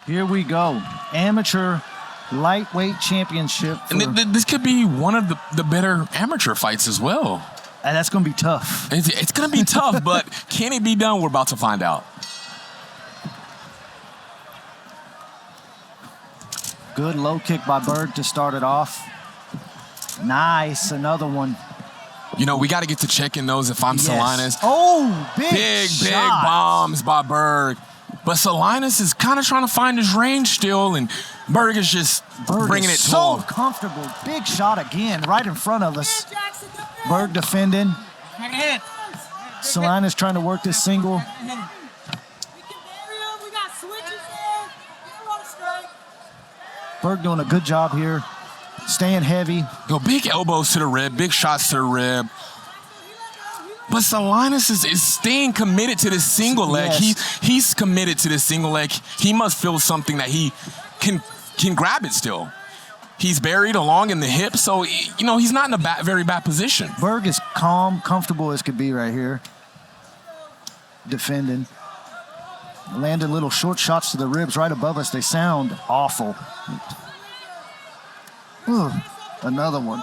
Here we go. Amateur lightweight championship. And this could be one of the better amateur fights as well. And that's going to be tough. It's going to be tough, but can it be done? We're about to find out. Good low kick by Berg to start it off. Nice, another one. You know, we got to get to checking those if I'm Salinas. Oh, big bombs by Berg. But Salinas is kind of trying to find his range still, and Berg is just bringing it to so him. Comfortable. Big shot again, right in front of us. Berg defending. Salinas trying to work this single. Berg doing a good job here, staying heavy. Yo, big elbows to the rib, big shots to the rib. But Salinas is staying committed to this single leg. Yes. He's committed to this single leg. He must feel something that he can grab it still. He's buried along in the hip, so, you know, he's not in a very bad position. Berg is calm, comfortable as could be right here. Defending. Landed little short shots to the ribs right above us. They sound awful. Ooh, another one.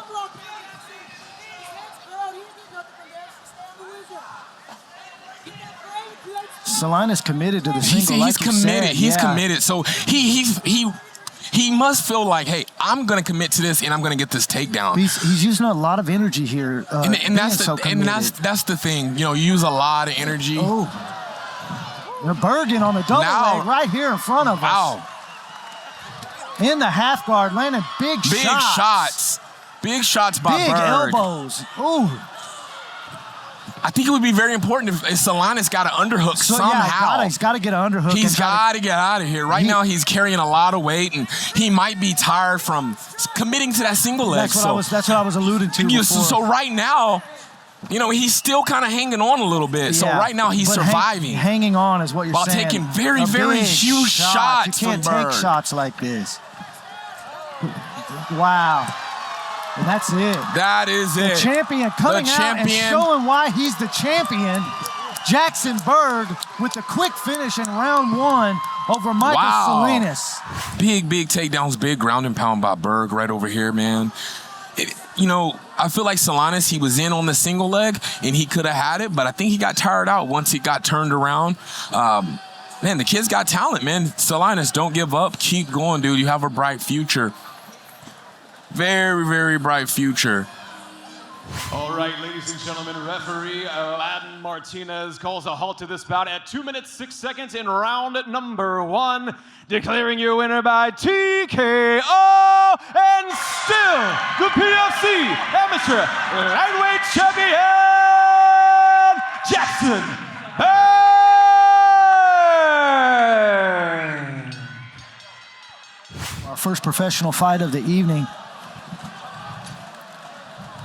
Salinas committed to the single. He's committed. He's committed. So he must feel like, hey, I'm going to commit to this and I'm going to get this takedown. He's using a lot of energy here. And that's the thing. You know, you use a lot of energy. Oh, they're Bergen on the double leg right here in front of us. Wow. In the half guard, landing big shots. Big shots by Berg. Big elbows. Ooh. I think it would be very important if Salinas got an underhook somehow. Yeah, he's got to get an underhook. He's got to get out of here. Right now, he's carrying a lot of weight, and he might be tired from committing to that single leg. That's what I was alluding to before. So right now, you know, he's still kind of hanging on a little bit. Yeah, so right now, he's surviving. Hanging on is what you're saying. While taking very, very huge shots from Berg. You can't take shots like this. Wow. And that's it. That is it. The champion coming out and showing why he's the champion. Jackson Berg with the quick finish in round one over Michael Salinas. Big takedowns, big ground and pound by Berg right over here, man. You know, I feel like Salinas, he was in on the single leg, and he could have had it, but I think he got tired out once he got turned around. Man, the kid's got talent, man. Salinas, don't give up. Keep going, dude. You have a bright future. Very, very bright future. All right, ladies and gentlemen, referee Aladdin Martinez calls a halt to this bout at 2 minutes, 6 seconds in round number one, declaring your winner by TKO and still the PFC Amateur Lightweight Champion, Jackson Berg. Our first professional fight of the evening.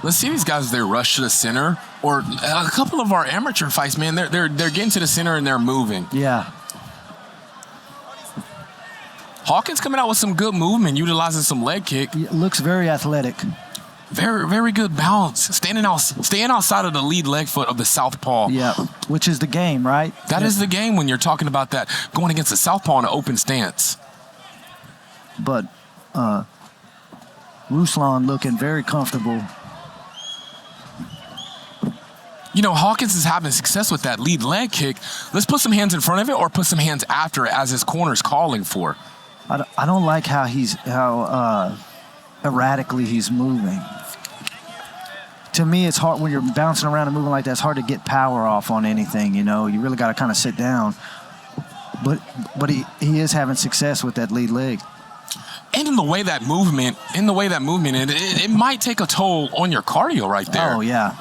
Let's see these guys, they rush to the center, or a couple of our amateur fights, man, they're getting to the center and they're moving. Yeah. Hawkins coming out with some good movement, utilizing some leg kick. It looks very athletic. Very, very good balance. Staying outside of the lead leg foot of the southpaw. Yeah, which is the game, right? That is the game when you're talking about that, going against the southpaw in an open stance. But Ruslan looking very comfortable. You know, Hawkins is having success with that lead leg kick. Let's put some hands in front of it or put some hands after it as his corner's calling for. I don't like how erratically he's moving. To me, it's hard when you're bouncing around and moving like that. It's hard to get power off on anything, you know. You really got to kind of sit down. But he is having success with that lead leg. And in the way that movement, it might take a toll on your cardio right there. Oh, yeah.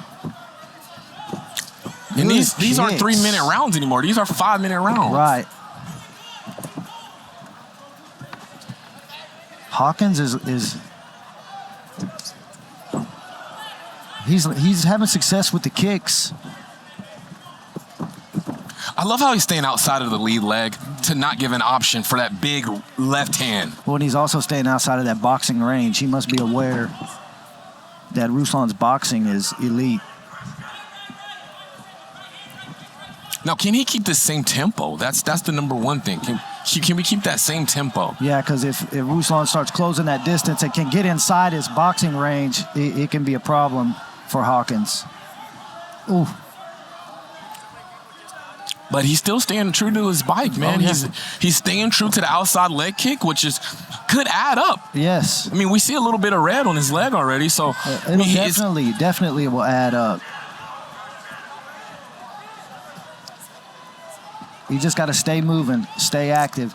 And these aren't 3-minute rounds anymore. These are 5-minute rounds. Right. Hawkins he's having success with the kicks. I love how he's staying outside of the lead leg to not give an option for that big left hand. Well, and he's also staying outside of that boxing range. He must be aware that Ruslan's boxing is elite. Now, can he keep the same tempo? That's the number one thing. Can we keep that same tempo? Yeah, because if Ruslan starts closing that distance and can get inside his boxing range, it can be a problem for Hawkins. Ooh. But he's still staying true to his bike, man. Oh, yeah. He's staying true to the outside leg kick, which could add up. Yes. I mean, we see a little bit of red on his leg already, so Definitely will add up. You just got to stay moving, stay active.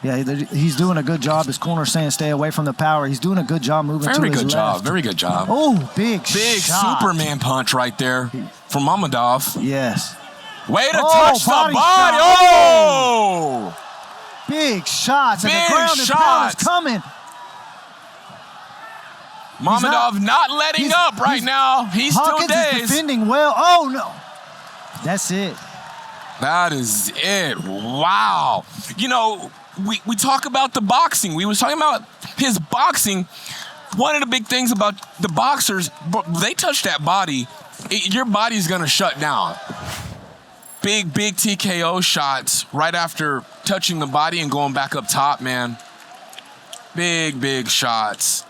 Yeah, he's doing a good job. His corner's saying stay away from the power. He's doing a good job moving to his left. Very good job. Oh, big shot. Superman punch right there from Mamedov. Yes. Way to touch the body. Oh! Big shots. And Big the ground and pound is coming. Mamedov not letting up right now. He's Hawkins still dazed. is defending well. Oh, no. That's it. That is it. Wow. You know, we talk about the boxing. We was talking about his boxing. One of the big things about the boxers, they touch that body, your body's going to shut down. Big TKO shots right after touching the body and going back up top, man. Big shots.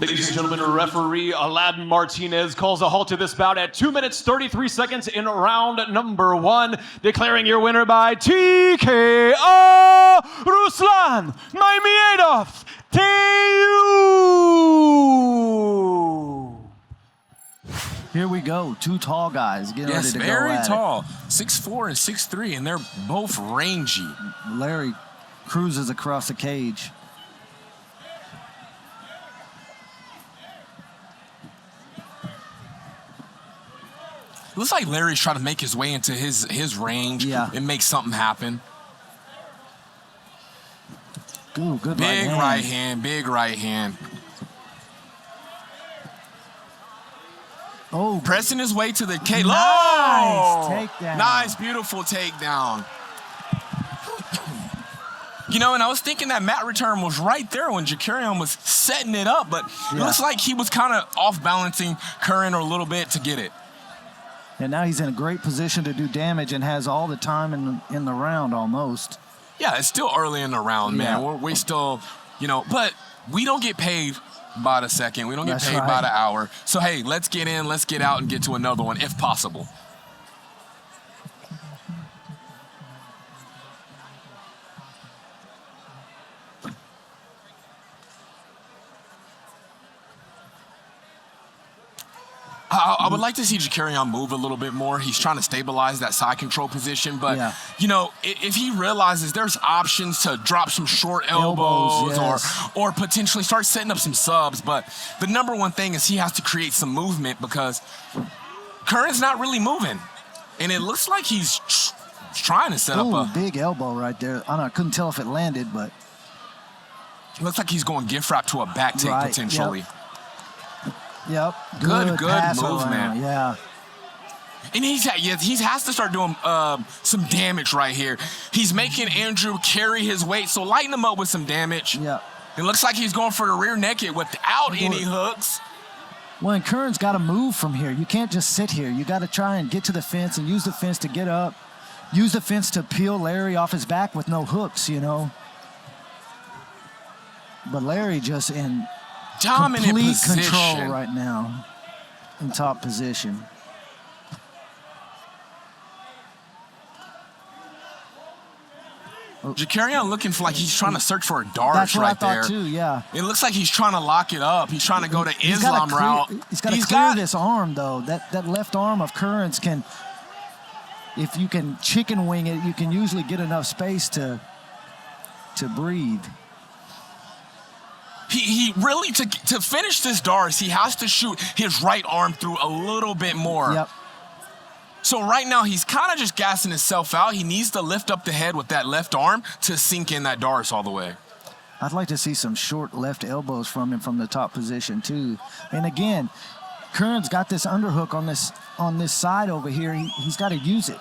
Ladies and gentlemen, referee Aladdin Martinez calls a halt to this bout at 2 minutes, 33 seconds in round number 1, declaring your winner by TKO, Ruslan Mamedov. Here we go. Two tall guys getting ready to go at it. Yes, very tall. 6'4" and 6'3", and they're both rangy. Larry cruises across the cage. Looks like Larry's trying to make his way into his range and make something happen. Ooh, good big right hand. Big right hand. Oh, pressing his way to the cage. Nice takedown. Nice, beautiful takedown. You know, and I was thinking that mat return was right there when Jakarian was setting it up, but it looks like he was kind of off-balancing Curran a little bit to get it. And now he's in a great position to do damage and has all the time in the round almost. Yeah, it's still early in the round, man. We still, you know, but we don't get paid by the second. We don't get paid by the hour. So, hey, let's get in, let's get out and get to another one if possible. I would like to see Jakarian move a little bit more. He's trying to stabilize that side control position. But, you know, if he realizes there's options to drop some short elbows or potentially start setting up some subs. But the number one thing is he has to create some movement because Curran's not really moving. And it looks like he's trying to set up a big elbow right there. I couldn't tell if it landed, but it looks like he's going gift wrap to a back take potentially. Yep. Good movement. Yeah. And he has to start doing some damage right here. He's making Andrew carry his weight, so lighten him up with some damage. Yeah. It looks like he's going for the rear naked without any hooks. Well, and Curran's got to move from here. You can't just sit here. You got to try and get to the fence and use the fence to get up. Use the fence to peel Larry off his back with no hooks, you know. But Larry just in dominant complete position. Control right now in top position. Jakarian looking for like he's trying to search for a dart That's what right I thought there. Too, yeah. It looks like he's trying to lock it up. He's trying to go to Islam route. He's got to clear this arm, though. That left arm of Curran's can, if you can chicken wing it, you can usually get enough space to breathe. He really, to finish this Doris, he has to shoot his right arm through a little bit more. Yep. So right now, he's kind of just gassing himself out. He needs to lift up the head with that left arm to sink in that Doris all the way. I'd like to see some short left elbows from him from the top position, too. And again, Curran's got this underhook on this side over here. He's got to use it.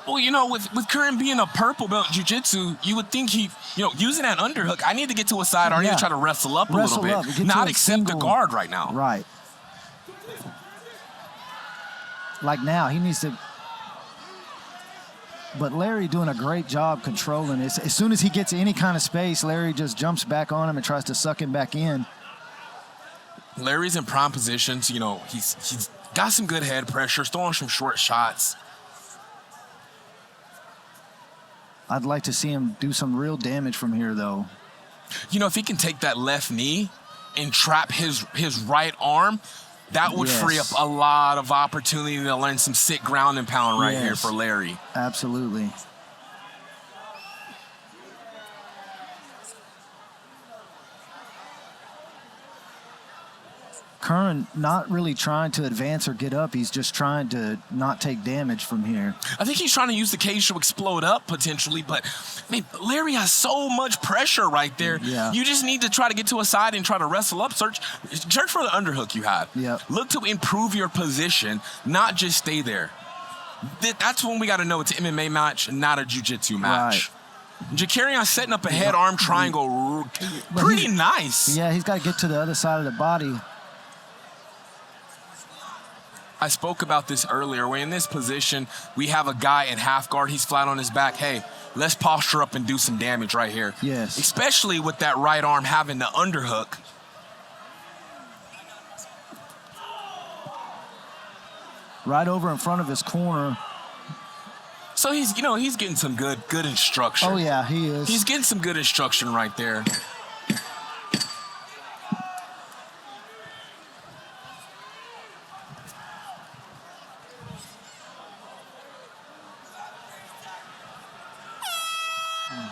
Well, you know, with Curran being a purple belt in jiu-jitsu, you would think using that underhook, I need to get to a side or I need to try to wrestle up a little bit. Not accept the guard right now. Right. like now, he needs to. But Larry doing a great job controlling it. As soon as he gets any kind of space, Larry just jumps back on him and tries to suck him back in. Larry's in prime positions. You know, he's got some good head pressure, throwing some short shots. I'd like to see him do some real damage from here, though. You know, if he can take that left knee and trap his right arm, that would free up a lot of opportunity to learn some sick ground and pound right here for Larry. Absolutely. Curran not really trying to advance or get up. He's just trying to not take damage from here. I think he's trying to use the cage to explode up potentially, but I mean, Larry has so much pressure right there. Yeah. You just need to try to get to a side and try to wrestle up. Search for the underhook you have. Yep. Look to improve your position, not just stay there. That's when we got to know it's an MMA match, not a jiu-jitsu match. Right. Jakarian setting up a head arm triangle, pretty nice. Yeah, he's got to get to the other side of the body. I spoke about this earlier. We're in this position. We have a guy in half guard. He's flat on his back. Hey, let's posture up and do some damage right here. Yes. Especially with that right arm having the underhook. Right over in front of his corner. So he's getting some good instruction. Oh, yeah, he is. He's getting some good instruction right there.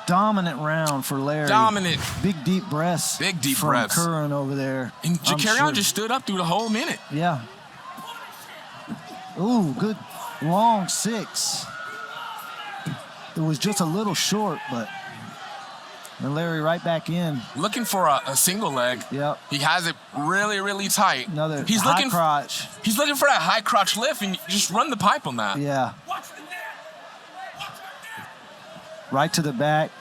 Dominant round for Larry. Dominant. Big deep breaths. Big deep from breaths. Curran over there. And Jakarian just stood up through the whole minute. Yeah. Ooh, good long 6. It was just a little short, but and Larry right back in. Looking for a single leg. Yep. He has it really, really tight. Another he's high looking, crotch. He's looking for that high crotch lift and just run the pipe on that. Yeah. Right to the back.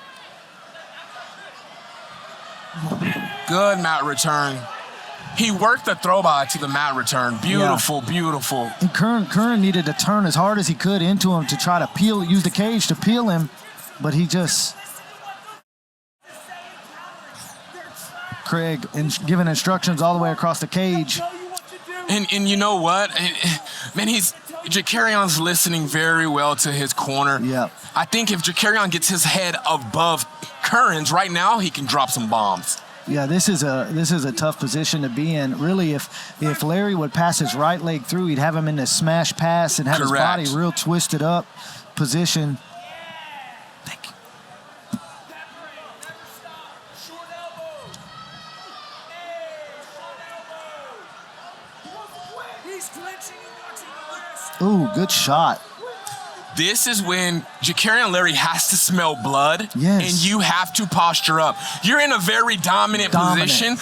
Good mat return. He worked the throw by to the mat return. Beautiful, beautiful. And Curran needed to turn as hard as he could into him to try to use the cage to peel him, but he just... Craig giving instructions all the way across the cage. And you know what? Man, Jakarian's listening very well to his corner. Yep. I think if Jakarian gets his head above Curran's right now, he can drop some bombs. Yeah, this is a tough position to be in. Really, if Larry would pass his right leg through, he'd have him in the smash pass and have his body real twisted up position. Thank you. Ooh, good shot. This is when Jakarian Larry has to smell blood, yes, and you have to posture up. You're in a very dominant position.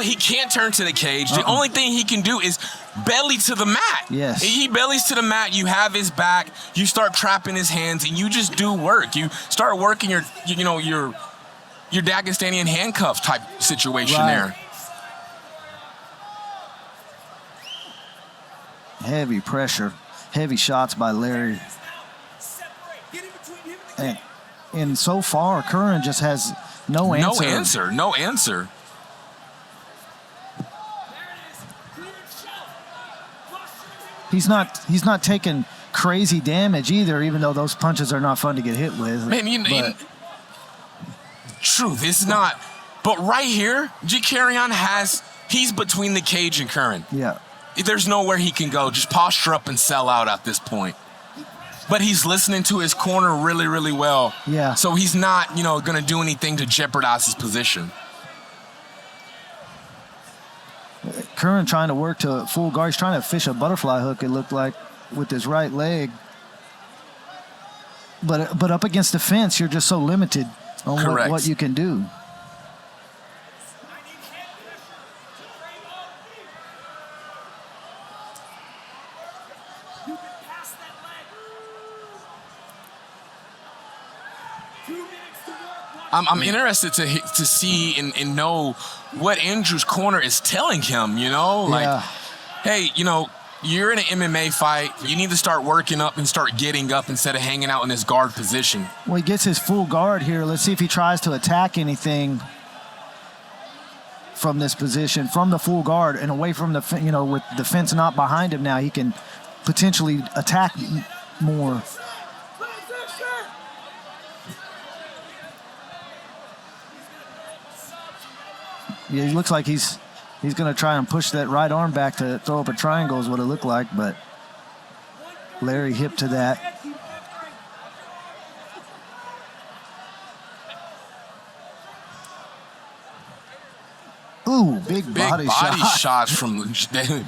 He can't turn to the cage. The only thing he can do is belly to the mat. Yes. He bellies to the mat. You have his back. You start trapping his hands, and you just do work. You start working your Dagestanian handcuff type situation there. Heavy pressure, heavy shots by Larry. And so far, Curran just has no answer. No answer. He's not taking crazy damage either, even though those punches are not fun to get hit with. Man, truth, it's not. But right here, Jakarian he's between the cage and Curran. Yeah. There's nowhere he can go. Just posture up and sell out at this point. But he's listening to his corner really, really well. Yeah. So he's not, going to do anything to jeopardize his position. Curran trying to work to full guard. He's trying to fish a butterfly hook, it looked like, with his right leg. But up against the fence, you're just so limited on what you can do. I'm interested to see and know what Andrew's corner is telling him, Like, hey, you're in an MMA fight. You need to start working up and start getting up instead of hanging out in this guard position. Well, he gets his full guard here. Let's see if he tries to attack anything from this position, from the full guard and away from the, you know, with the fence not behind him now, he can potentially attack more. Yeah, he looks like he's going to try and push that right arm back to throw up a triangle is what it looked like, but Larry hip to that. Ooh, big body shot. shots from,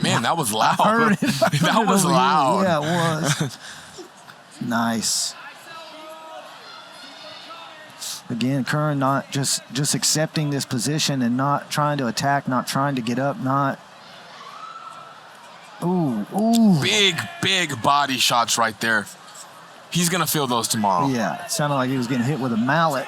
man, that was loud. I heard it. That was loud. Yeah, it was. Nice. Again, Curran not just accepting this position and not trying to attack, not trying to get up, not. Ooh. Big body shots right there. He's going to feel those tomorrow. Yeah, it sounded like he was getting hit with a mallet.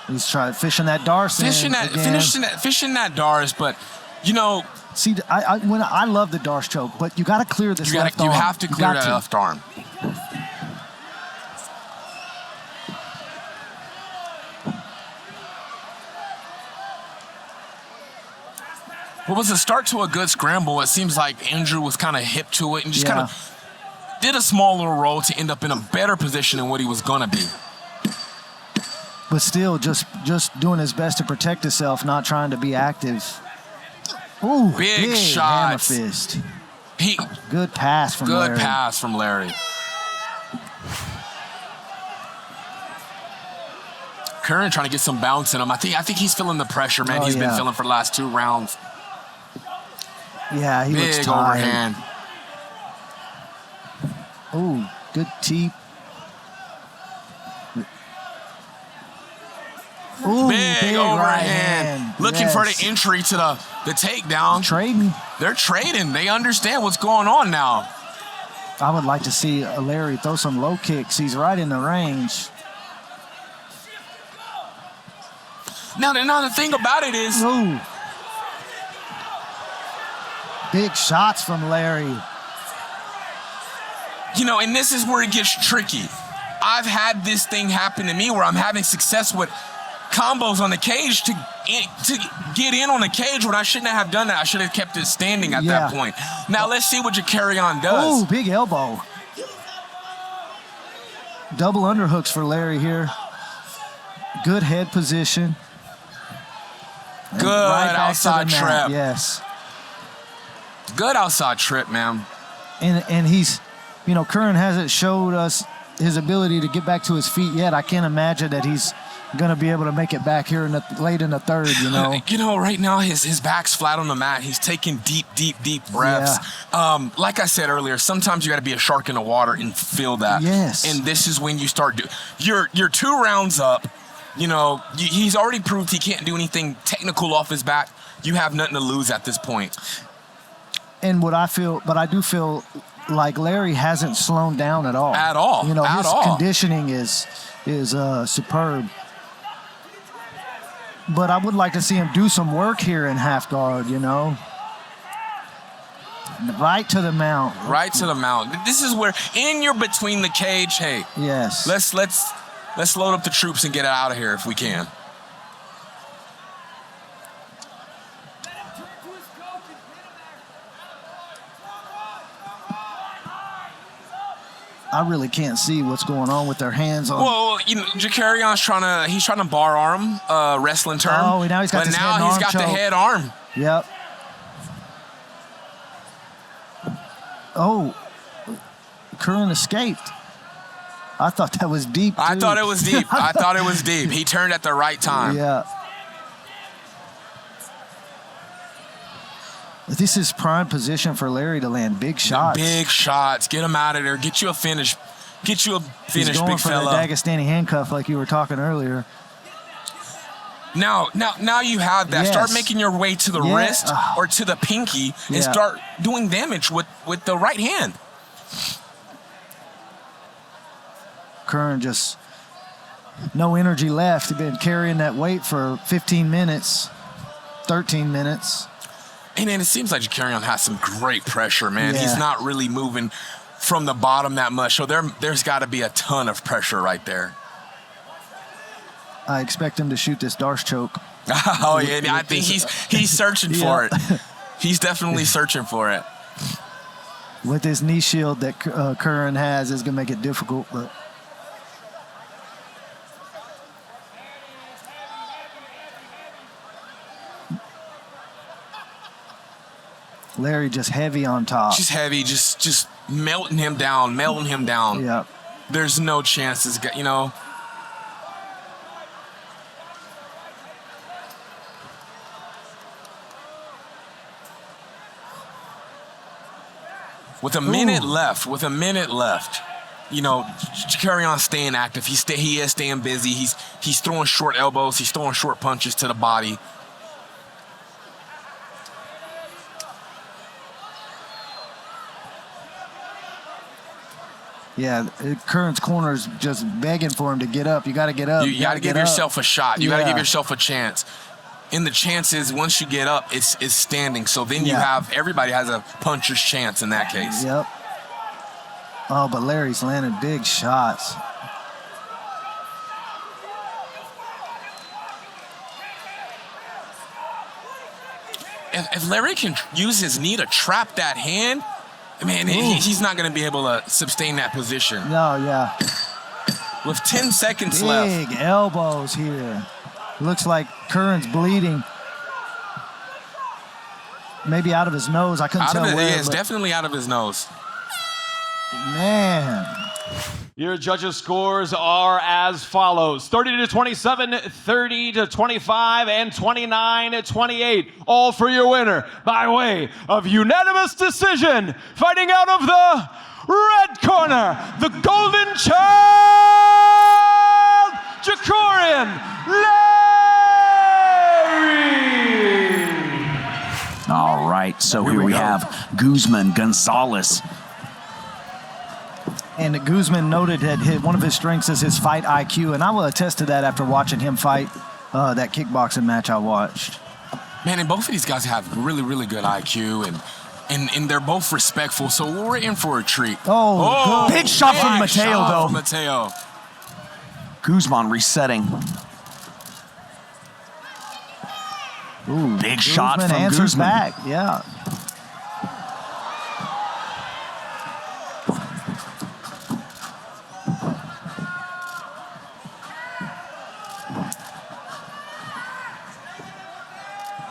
He's trying fishing that Darce. Fishing that Darce, but you know. See, I love the Darce choke, but you got to clear this left arm. You have to clear that left arm. What was the start to a good scramble? It seems like Andrew was kind of hip to it and just kind of did a small little roll to end up in a better position than what he was gonna be. But still, just doing his best to protect himself, not trying to be active. Ooh, big shots. Hammer fist. Good pass from Larry. Good pass from Larry. Curran trying to get some bounce in him. I think he's feeling the pressure, man. He's been feeling for the last 2 rounds. Yeah, he looks big tired. overhand. Ooh, good teep. Ooh, big overhand. Right Looking for the entry to the takedown. They're trading. They understand what's going on now. I would like to see Larry throw some low kicks. He's right in the range. Now the thing about it is... Ooh. Big shots from Larry. You know, and this is where it gets tricky. I've had this thing happen to me where I'm having success with combos on the cage to get in on the cage when I shouldn't have done that. I should have kept it standing at that point. Now let's see what Jakarian does. Ooh, big elbow. Double underhooks for Larry here. Good head position. Good outside trip. Yes. Good outside trip, man. And he's, you know, Curran hasn't showed us his ability to get back to his feet yet. I can't imagine that he's going to be able to make it back here late in the third, you know. You know, right now his back's flat on the mat. He's taking deep breaths. Yeah. Like I said earlier, sometimes you got to be a shark in the water and feel that. Yes. And this is when you start you're 2 rounds up. You know, he's already proved he can't do anything technical off his back. You have nothing to lose at this point. And I do feel like Larry hasn't slowed down at all. At all. You know, his conditioning is superb. But I would like to see him do some work here in half guard, you know. Right to the mount. Right to the mount. This is where, in your between the cage, hey. Yes. Let's load up the troops and get out of here if we can. I really can't see what's going on with their hands on. Well, you know, Jakarian's trying to bar arm, wrestling term. Oh, now he's got this head and arm choke. The head arm. Yep. Oh, Curran escaped. I thought that was deep, too. I thought it was deep. He turned at the right time. Yeah. This is prime position for Larry to land big shots. Big shots. Get him out of there. Get you a finish. He's going big fella. For the Dagestani handcuff like you were talking earlier. Now you have that. Yes. Start making your way to the wrist or to the pinky and start doing damage with the right hand. Curran just no energy left. He's been carrying that weight for 15 minutes, 13 minutes. And then it seems like Jakarian has some great pressure, man. Yeah. He's not really moving from the bottom that much. So there's got to be a ton of pressure right there. I expect him to shoot this Darce choke. Oh, yeah. I think he's searching for it. He's definitely searching for it. With this knee shield that Curran has, is going to make it difficult. But Larry just heavy on top. Just heavy, just melting him down. Yeah. There's no chances, you know. With a minute left, you know, Jakarian staying active. He is staying busy. He's throwing short elbows. He's throwing short punches to the body. Yeah, Curran's corner is just begging for him to get up. You got to get up. You got to give yourself a shot. You got to Yeah. give yourself a chance. And the chances, once you get up, it's standing. So then everybody has a puncher's chance in that case. Yep. Oh, but Larry's landing big shots. If Larry can use his knee to trap that hand, man, he's not going to be able to sustain that position. No, yeah. With 10 seconds left. Big elbows here. Looks like Curran's bleeding. Maybe out of his nose. I couldn't tell where. Yeah, it's definitely out of his nose. Man. Your judges' scores are as follows: 30-27, 30-25, and 29-28. All for your winner by way of unanimous decision. Fighting out of the red corner, the golden child, Jakarian Larry. All right, so here we have Guzman, Gonzalez. And Guzman noted that one of his strengths is his fight IQ, and I will attest to that after watching him fight that kickboxing match I watched. Man, and both of these guys have really, really good IQ, and they're both respectful, so we're in for a treat. Oh, big shot from Mateo, though. Mateo. Guzman resetting. Ooh, Big shot from answers Guzman. back, yeah.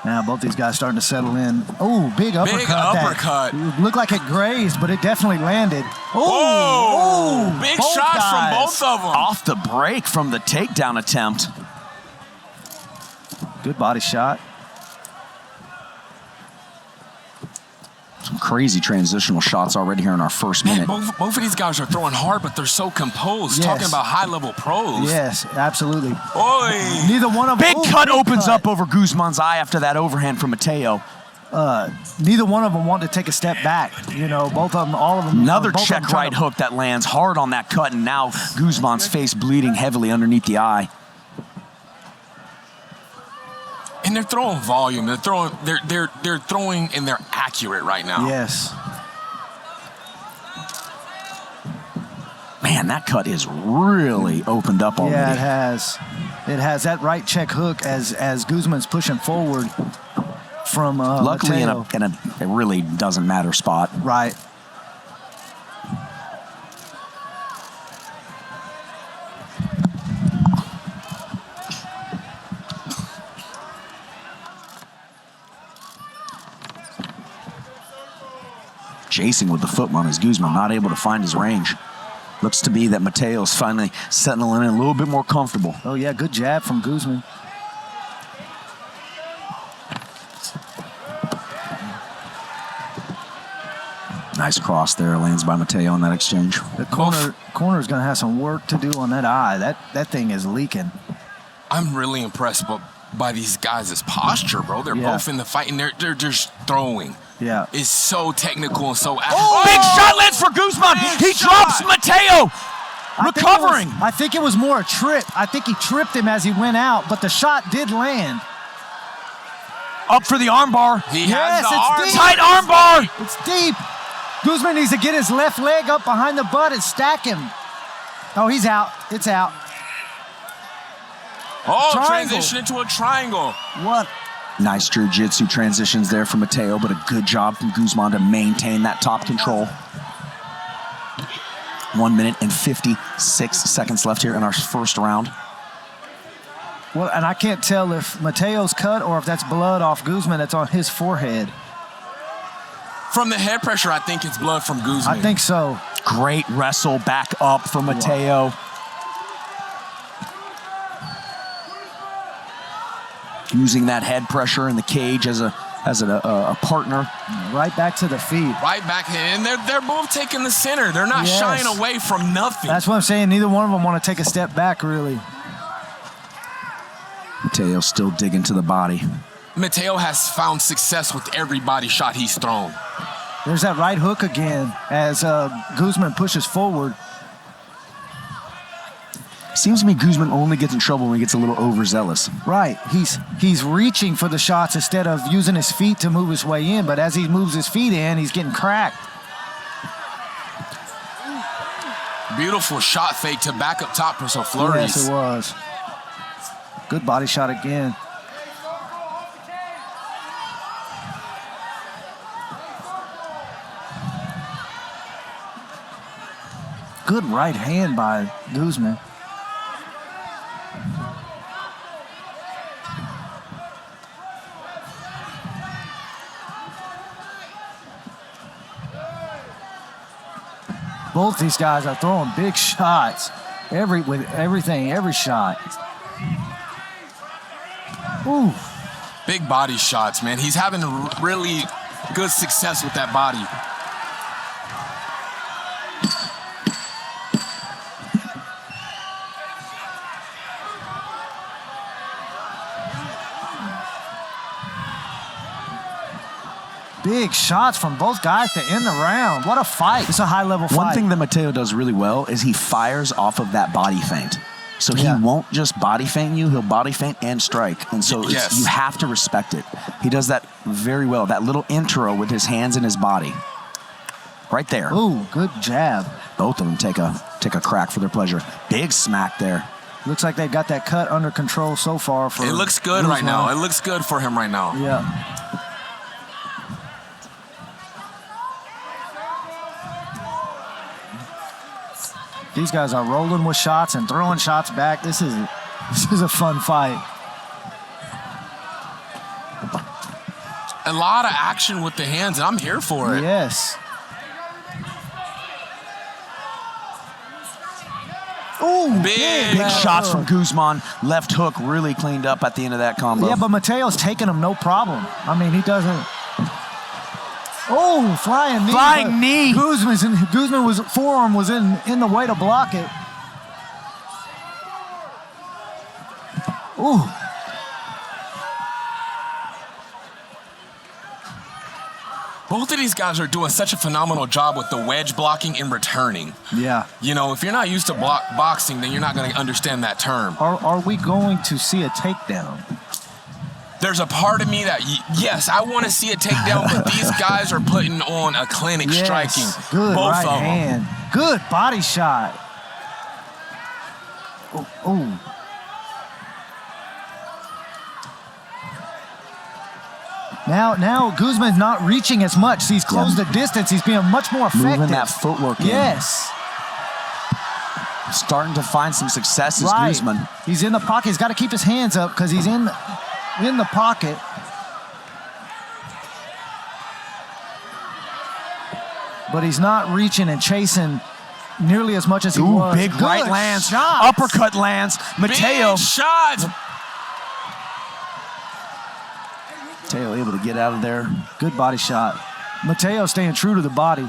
Now both these guys starting to settle in. Oh, big uppercut. Big uppercut. It looked like it grazed, but it definitely landed. Oh, big both shots guys from both of them. Off the break from the takedown attempt. Good body shot. Some crazy transitional shots already here in our first minute. Both of these guys are throwing hard, but they're so composed. Yes. Talking about high-level pros. Yes, absolutely. Oy. Neither one of them. Big cut opens up over Guzman's eye after that overhand from Mateo. Neither one of them want to take a step back. You know, both of them, all of them. Another both of them check trying right to- hook that lands hard on that cut, and now Guzman's face bleeding heavily underneath the eye. And they're throwing volume. They're throwing and they're accurate right now. Yes. Man, that cut is really opened up already. Yeah, it has. It has that right check hook as Guzman's pushing forward from Luckily in Mateo. a it really doesn't matter spot. Right. Chasing with the foot on his Guzman, not able to find his range. Looks to be that Mateo's finally settling in a little bit more comfortable. Oh, yeah, good jab from Guzman. Nice cross there, lands by Mateo in that exchange. The corner's going to have some work to do on that eye. That thing is leaking. I'm really impressed by these guys' posture, bro. They're both in the fight, and they're just throwing. Yeah. It's so technical and so... Oh, big shot lands for Guzman. He drops Mateo. Recovering. I think it was more a trip. I think he tripped him as he went out, but the shot did land. Up for the armbar. He Yes, has the it's arm. deep. Tight armbar. It's deep. Guzman needs to get his left leg up behind the butt and stack him. Oh, he's out. It's out. Oh, Triangle. transition into a triangle. What? Nice jiu-jitsu transitions there from Mateo, but a good job from Guzman to maintain that top control. 1 minute and 56 seconds left here in our first round. Well, and I can't tell if Mateo's cut or if that's blood off Guzman that's on his forehead. From the head pressure, I think it's blood from Guzman. I think so. Great wrestle back up from Mateo. Using that head pressure in the cage as a partner. Right back to the feet. Right back in. And they're both taking the center. They're not Yes. shying away from nothing. That's what I'm saying. Neither one of them want to take a step back, really. Mateo still digging to the body. Mateo has found success with every body shot he's thrown. There's that right hook again as Guzman pushes forward. Seems to me Guzman only gets in trouble when he gets a little overzealous. Right. He's reaching for the shots instead of using his feet to move his way in. But as he moves his feet in, he's getting cracked. Beautiful shot fake to back up top for some flurries. Yes, it was. Good body shot again. Good right hand by Guzman. Both these guys are throwing big shots. Every shot. Ooh. Big body shots, man. He's having really good success with that body. Big shots from both guys to end the round. What a fight. It's a high-level fight. One thing that Mateo does really well is he fires off of that body feint. So he Yeah. won't just body feint you, he'll body feint and strike. And so Yes. you have to respect it. He does that very well, that little intro with his hands and his body. Right there. Ooh, good jab. Both of them take a crack for their pleasure. Big smack there. Looks like they got that cut under control so far. For It looks good right now. It looks good for him right now. Yeah. These guys are rolling with shots and throwing shots back. This is a fun fight. A lot of action with the hands, and I'm here for it. Yes. Ooh, Big Big shots from Guzman. Left hook really cleaned up at the end of that combo. Yeah, but Mateo's taking him no problem. I mean, he doesn't. Oh, flying knee. Flying but knee. Guzman's forearm was in the way to block it. Ooh. Both of these guys are doing such a phenomenal job with the wedge blocking and returning. Yeah. You know, if you're not used to boxing, then you're not going to understand that term. Are we going to see a takedown? There's a part of me that, yes, I want to see a takedown, but these guys are putting on a clinic striking. Good Both right of them. hand. Good body shot. Oh. Now Guzman's not reaching as much. He's closed the distance. He's being much more effective. Moving that footwork in. Yes. Starting to find some success is Right. Guzman. He's in the pocket. He's got to keep his hands up because he's in the pocket. But he's not reaching and chasing nearly as much as he was. Big Good right lands. shots. Uppercut lands. Mateo. Big shots. Mateo able to get out of there. Good body shot. Mateo staying true to the body.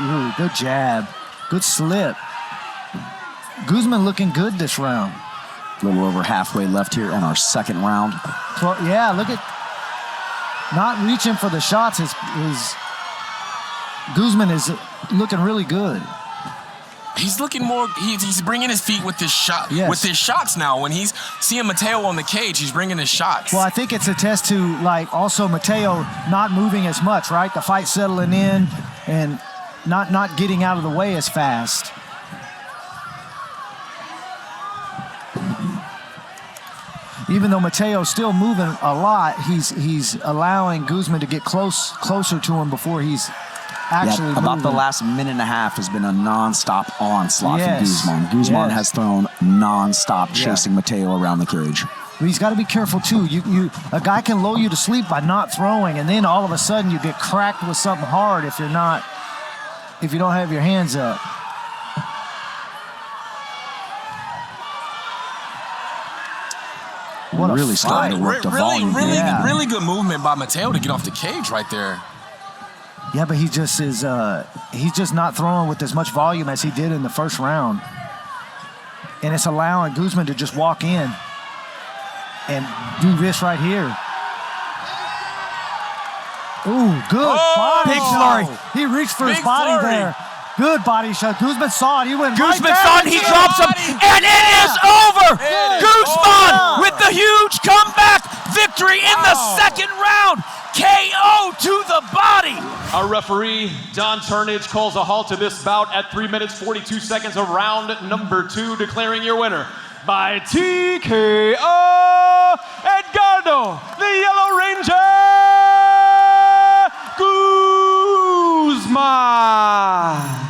Ooh, good jab. Good slip. Guzman looking good this round. A little over halfway left here in our second round. Yeah, look at not reaching for the shots. Guzman is looking really good. He's looking more. He's bringing his feet with his shot. Yes. With his shots now. When he's seeing Mateo on the cage, he's bringing his shots. Well, I think it's a test to, like, also Mateo not moving as much, right? The fight settling in and not getting out of the way as fast. Even though Mateo's still moving a lot, he's allowing Guzman to get closer to him before he's actually about moving. the last minute and a half has been a non-stop onslaught from Yes. Guzman. Guzman Yes. has thrown non-stop chasing Mateo around the cage. But he's got to be careful too. A guy can lull you to sleep by not throwing, and then all of a sudden you get cracked with something hard if you don't have your hands up. What a Really starting to work the volume. Yeah. Really good movement by Mateo to get off the cage right there. Yeah, but he just is. He's just not throwing with as much volume as he did in the first round, and it's allowing Guzman to just walk in and do this right here. Ooh, good body big shot. flurry. He reached for his Big body flurry. there. Good body shot. Guzman saw it. He went Guzman right saw there. it, he drops him, and it is over! Guzman with the huge comeback victory in the second round. KO to the body. Our referee, Don Turnage, calls a halt to this bout at 3 minutes, 42 seconds of round number 2, declaring your winner by TKO, Edgardo, the Yellow Ranger, Guzman.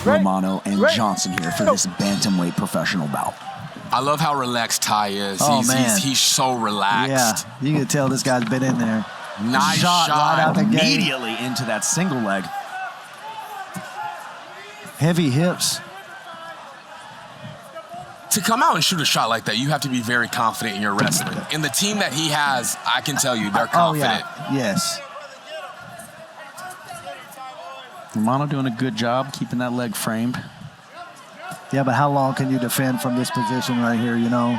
Romano and Johnson here for this bantamweight professional bout. I love how relaxed Ty is. Oh, he's, man. he's so relaxed. Yeah, you can tell this guy's been in there. Nice Shot right out the gate. Immediately into that single leg. Heavy hips. To come out and shoot a shot like that, you have to be very confident in your wrestling. And the team that he has, I can tell you, they're confident. Oh, yeah. Yes. Romano doing a good job keeping that leg framed. Yeah, but how long can you defend from this position right here, you know?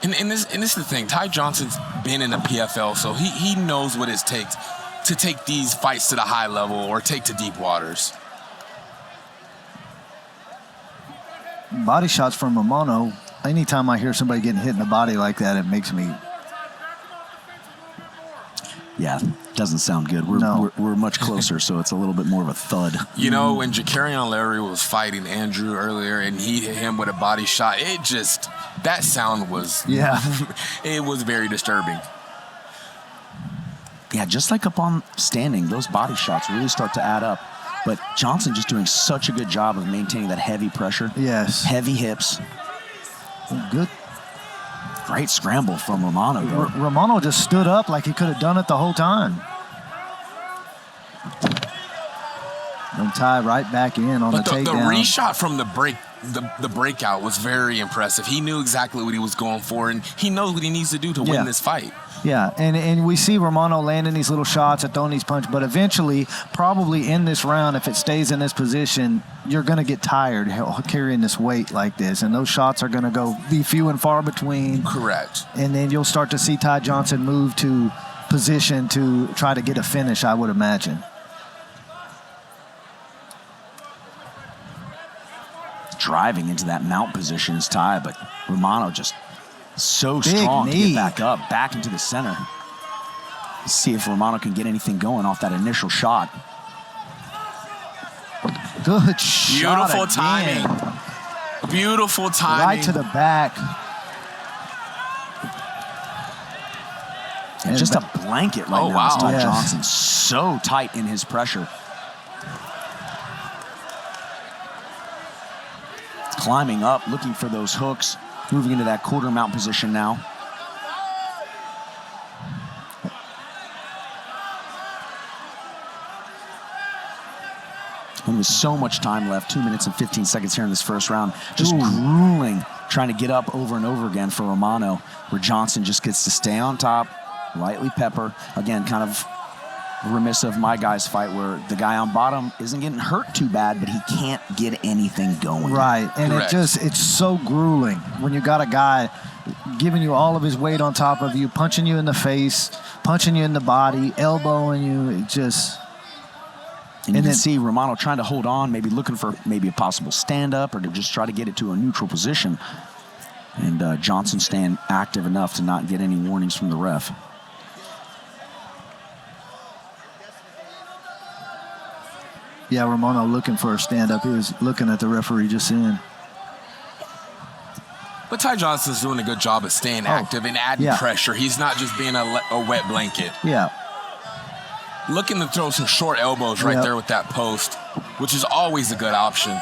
And this is the thing. Ty Johnson's been in the PFL, so he knows what it takes to take these fights to the high level or take to deep waters. Body shots from Romano. Anytime I hear somebody getting hit in the body like that, it makes me... Yeah, doesn't sound good. We're much closer, so it's a little bit more of a thud. You know, when Jakarian Larry was fighting Andrew earlier and he hit him with a body shot, that sound was... Yeah. It was very disturbing. Yeah, just like up on standing, those body shots really start to add up. But Johnson just doing such a good job of maintaining that heavy pressure. Yes. Heavy hips. Good. Great scramble from Romano. Romano just stood up like he could have done it the whole time. And Ty right back in on But the the takedown. reshot from the breakout was very impressive. He knew exactly what he was going for, and he knows what he needs to do to win this fight. Yeah, and we see Romano landing these little shots and throwing these punches, but eventually, probably in this round, if it stays in this position, you're going to get tired carrying this weight like this, and those shots are going to be few and far between. Correct. And then you'll start to see Ty Johnson move to position to try to get a finish, I would imagine. Driving into that mount position is Ty, but Romano just so Big strong to knee. get back up, back into the center. Let's see if Romano can get anything going off that initial shot. Good shot Beautiful again. timing. Beautiful timing. Right to the back. And just a blanket right Oh, now. wow. Ty Yes. Johnson so tight in his pressure. Climbing up, looking for those hooks, moving into that quarter mount position now. And with so much time left, 2 minutes and 15 seconds here in this first round, just grueling, trying to get up over and over again for Romano, where Johnson just gets to stay on top, lightly pepper. Again, kind of remiss of my guy's fight where the guy on bottom isn't getting hurt too bad, but he can't get anything going. Right, and Correct. it's so grueling when you got a guy giving you all of his weight on top of you, punching you in the face, punching you in the body, elbowing you. It just... And you can see Romano trying to hold on, maybe looking for maybe a possible stand-up or to just try to get it to a neutral position. And Johnson staying active enough to not get any warnings from the ref. Yeah, Romano looking for a stand-up. He was looking at the referee just then. But Ty Johnson's doing a good job of staying active and adding pressure. He's not just being a wet blanket. Yeah. Looking to throw some short elbows right there with that post, which is always a good option.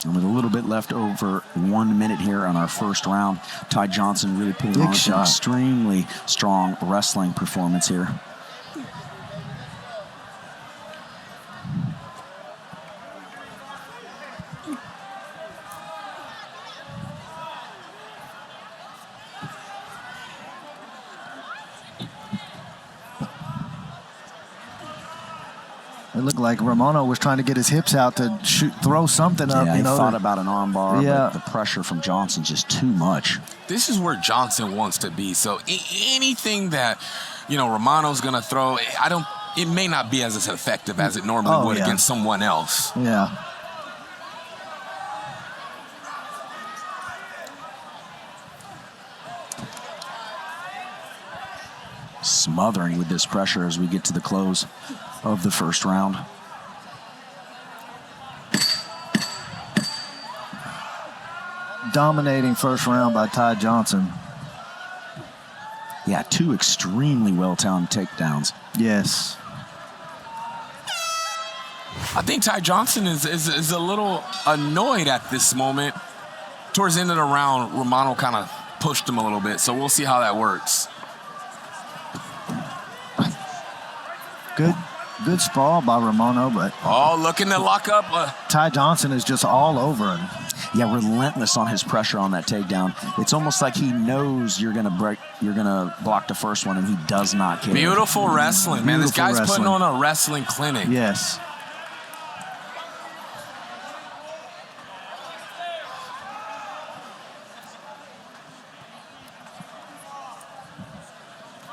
And with a little bit left over 1 minute here on our first round, Ty Johnson really putting on an extremely strong wrestling performance here. It looked like Romano was trying to get his hips out to throw something up. Yeah, you know, he thought about an arm bar, but the pressure from Johnson's just too much. This is where Johnson wants to be. So anything that, Romano's going to throw, it may not be as effective as it normally would against someone else. Yeah. Smothering with this pressure as we get to the close of the first round. Dominating first round by Ty Johnson. Yeah, 2 extremely well-timed takedowns. Yes. I think Ty Johnson is a little annoyed at this moment. Towards the end of the round, Romano kind of pushed him a little bit, so we'll see how that works. Good sprawl by Romano, but looking to lock up. Ty Johnson is just all over him. Yeah, relentless on his pressure on that takedown. It's almost like he knows you're gonna block the first one, and he does not care. Beautiful wrestling, man. This guy's putting on a wrestling clinic. Yes.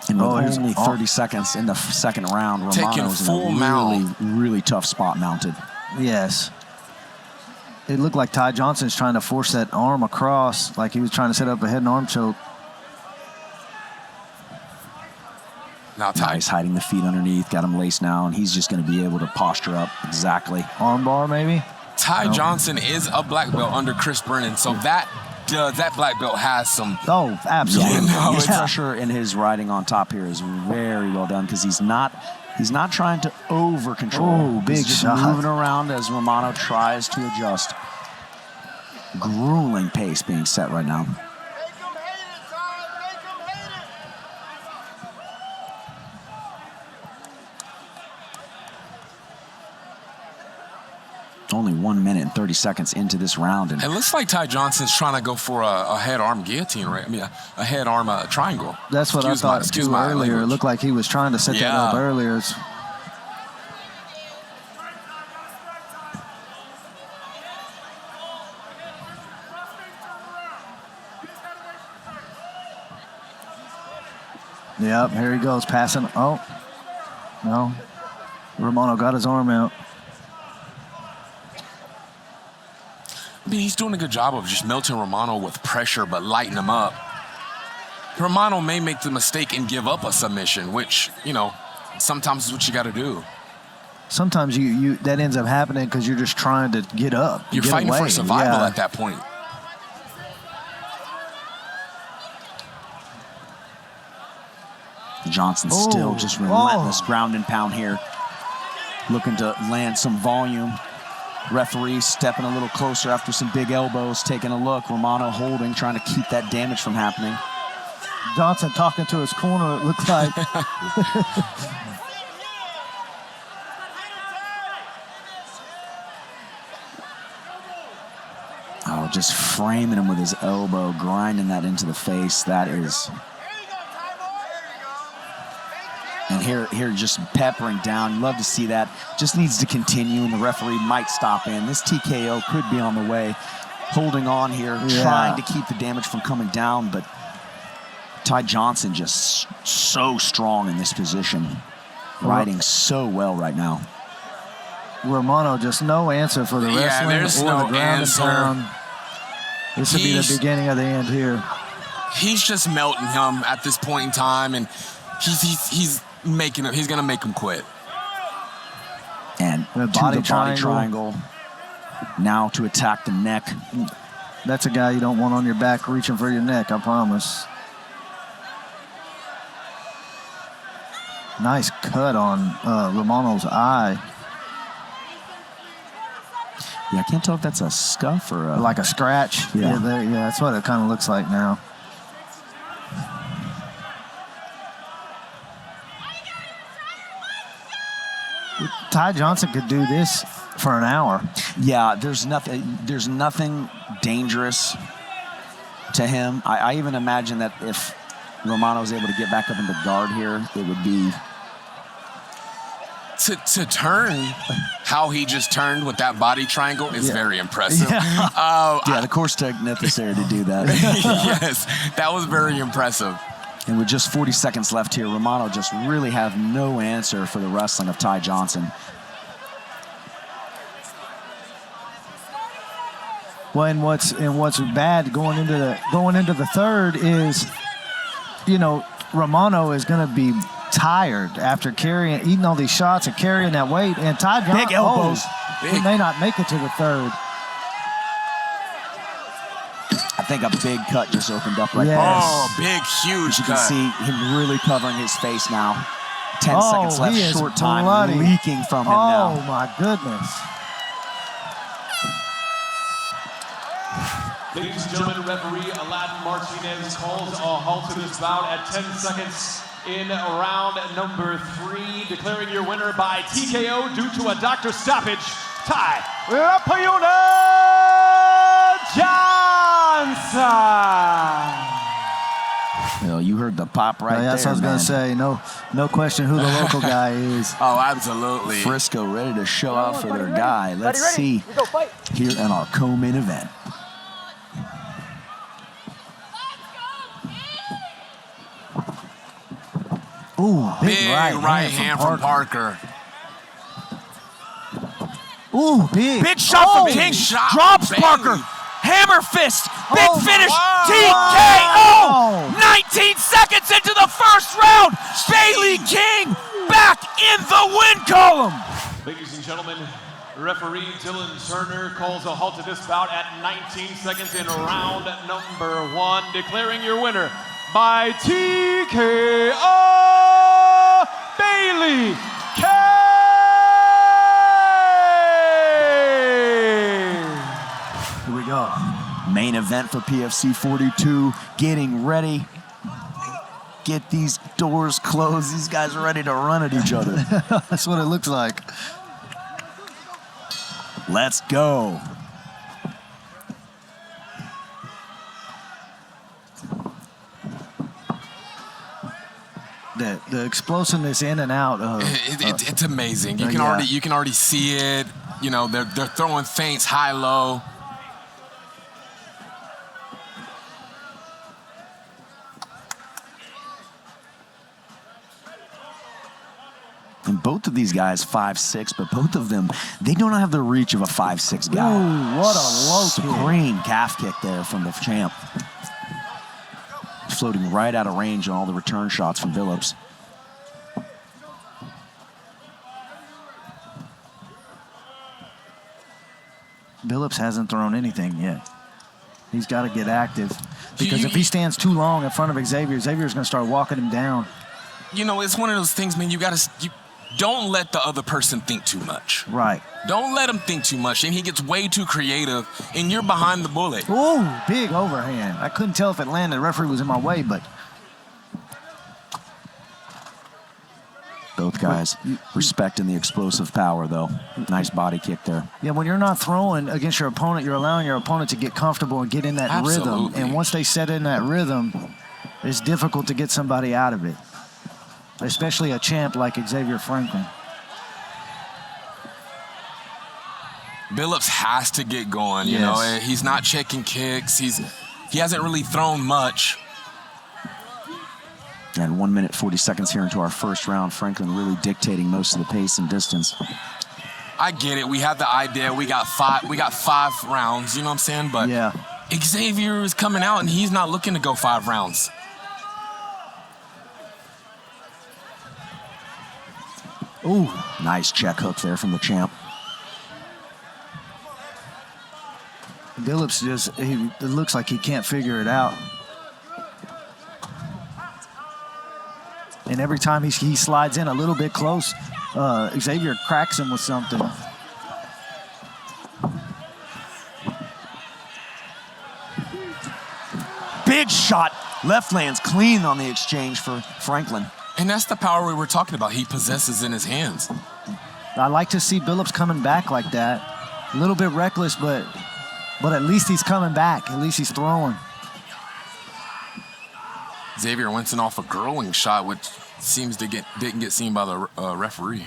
And with only 30 seconds in the second round, Romano's in a really tough spot mounted. Yes. It looked like Ty Johnson's trying to force that arm across, like he was trying to set up a head and arm choke. Now Ty's hiding the feet underneath, got him laced now, and he's just going to be able to posture up exactly. Arm bar, maybe? Ty Johnson is a black belt under Chris Brennan, so that black belt has some. Oh, absolutely. His pressure and his riding on top here is very well done because he's not trying to over control. Oh, big he's just shot. moving around as Romano tries to adjust. Grueling pace being set right now. Only 1 minute and 30 seconds into this round. And it looks like Ty Johnson's trying to go for a head arm guillotine, right? I mean, a head arm triangle. That's what I thought too earlier. It looked like he was trying to set that up earlier. Yep, here he goes, passing. Oh, no. Romano got his arm out. I mean, he's doing a good job of just melting Romano with pressure, but lighting him up. Romano may make the mistake and give up a submission, which, sometimes is what you got to do. Sometimes you that ends up happening because you're just trying to get up. You're fighting for survival at that point. Johnson still just relentless ground and pound here. Looking to land some volume. Referee stepping a little closer after some big elbows, taking a look. Romano holding, trying to keep that damage from happening. Johnson talking to his corner, it looked like. Just framing him with his elbow, grinding that into the face. That is... And here just peppering down. Love to see that. Just needs to continue, and the referee might stop in. This TKO could be on the way. Holding on here, trying to keep the damage from coming down, but Ty Johnson just so strong in this position. Riding so well right now. Romano, just no answer for the wrestling there's or no the ground answer. and pound. This would be the beginning of the end here. He's just melting him at this point in time, and he's making him. He's gonna make him quit. And the to body the body triangle. Now to attack the neck. That's a guy you don't want on your back reaching for your neck, I promise. Nice cut on Romano's eye. Yeah, I can't tell if that's a scuff or like a scratch. Yeah, that's what it kind of looks like now. Ty Johnson could do this for an hour. Yeah, there's nothing dangerous to him. I even imagine that if Romano was able to get back up into guard here, it would be to turn how he just turned with that body triangle is very impressive. The course tech necessary to do that. Yes, that was very impressive. And with just 40 seconds left here, Romano just really have no answer for the wrestling of Ty Johnson. Well, and what's bad going into the third is, Romano is going to be tired after eating all these shots and carrying that weight. And Ty Johnson, big elbows. He may not make it to the third. I think a big cut just opened up right Yes. there. Oh, big, huge You cut. can see him really covering his face now. 10 seconds left, he is short time, bloody. leaking from him Oh, now. my goodness. Ladies and gentlemen, referee Aladdin Martinez calls a halt to this bout at 10 seconds in round number 3, declaring your winner by TKO due to a doctor stoppage, Ty Johnson. Well, you heard the pop right there, That's what I was going to say. No question who the local guy is. Oh, absolutely. Frisco ready to show out for their guy. Let's see here in our co-main event. Ooh, Big right hand from Parker. Ooh, big. Big shot from King. shot. Drops Bang. Parker. Hammer fist. Big finish. Wow. TKO. 19 seconds into the first round. Bailey King back in the win column. Ladies and gentlemen, referee Dylan Turner calls a halt to this bout at 19 seconds in round number 1, declaring your winner by TKO, Bailey King. Here we go. Main event for PFC 42, getting ready. Get these doors closed. These guys are ready to run at each other. That's what it looks like. Let's go. The explosiveness in and out of It's amazing. You can already see it. They're throwing feints high low. And both of these guys 5'6", but both of them, they don't have the reach of a 5'6" guy. Ooh, what a low kick. Supreme calf kick there from the champ. Floating right out of range on all the return shots from Billups. Billups hasn't thrown anything yet. He's got to get active. Because if he stands too long in front of Xavier, Xavier's going to start walking him down. It's one of those things, man. You don't let the other person think too much. Right. Don't let him think too much, and he gets way too creative, and you're behind the bullet. Ooh, big overhand. I couldn't tell if it landed. The referee was in my way, but Both guys respecting the explosive power, though. Nice body kick there. yeah, when you're not throwing against your opponent, you're allowing your opponent to get comfortable and get in that rhythm. Absolutely. And once they set in that rhythm, it's difficult to get somebody out of it, especially a champ like Xavier Franklin. Billups has to get going. You know, he's not checking kicks. He hasn't really thrown much. And 1 minute, 40 seconds here into our first round. Franklin really dictating most of the pace and distance. I get it. We have the idea. We got five rounds. You know what I'm saying? But Yeah. Xavier is coming out, and he's not looking to go 5 rounds. Ooh, nice check hook there from the champ. Billups it looks like he can't figure it out. And every time he slides in a little bit close, Xavier cracks him with something. Big shot. Left lands clean on the exchange for Franklin. And that's the power we were talking about. He possesses in his hands. I like to see Billups coming back like that. A little bit reckless, but at least he's coming back. At least he's throwing. Xavier went off a growing shot, which seems to didn't get seen by the referee.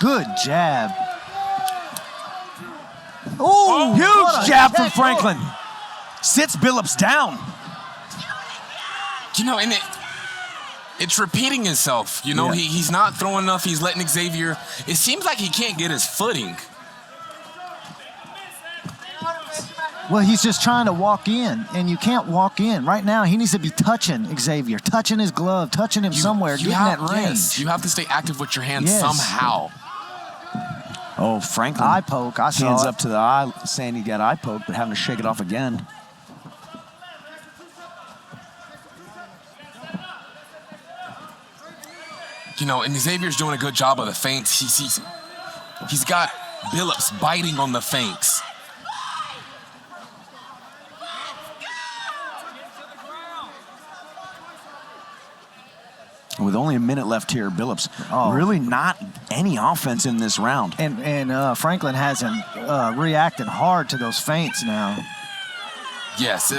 Good jab. Oh, huge jab from check Franklin. Sits Billups down. You know, and it's repeating itself. You know, Yeah. he's not throwing enough. He's letting Xavier. It seems like he can't get his footing. Well, he's just trying to walk in, and you can't walk in. Right now, he needs to be touching Xavier, touching his glove, touching him somewhere, getting that range. Yes, you have to stay active with your hands Yes. somehow. Oh, Franklin. Eye poke, I saw Hands it. up to the eye, saying he got eye poke, but having to shake it off again. You know, and Xavier's doing a good job of the feints. He's got Billups biting on the feints. With only a minute left here, Billups really not any offense in this round. And Franklin hasn't reacted hard to those feints now. Yes,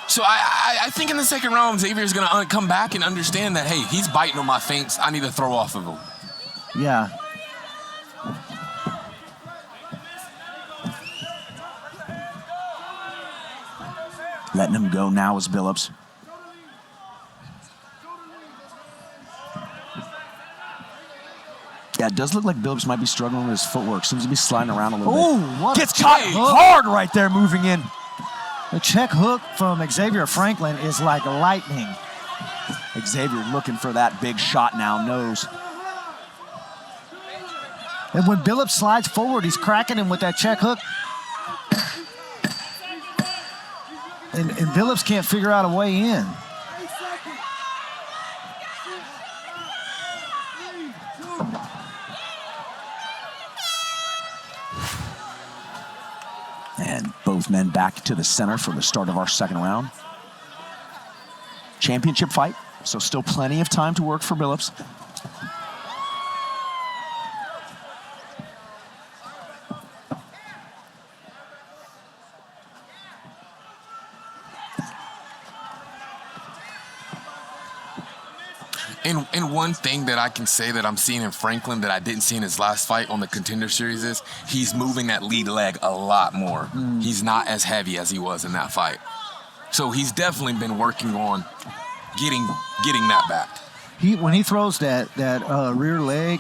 so I think in the second round, Xavier's going to come back and understand that, hey, he's biting on my feints. I need to throw off of him. Yeah. Letting him go now is Billups. Yeah, it does look like Billups might be struggling with his footwork. Seems to be sliding around a little Oh, bit. what Gets caught hard right there moving in. The check hook from Xavier Franklin is like lightning. Xavier looking for that big shot now, knows. And when Billups slides forward, he's cracking him with that check hook. And Billups can't figure out a way in. And both men back to the center for the start of our second round. Championship fight, so still plenty of time to work for Billups. And one thing that I can say that I'm seeing in Franklin that I didn't see in his last fight on the Contender Series is he's moving that lead leg a lot more. He's not as heavy as he was in that fight. So he's definitely been working on getting that back. When he throws that rear leg,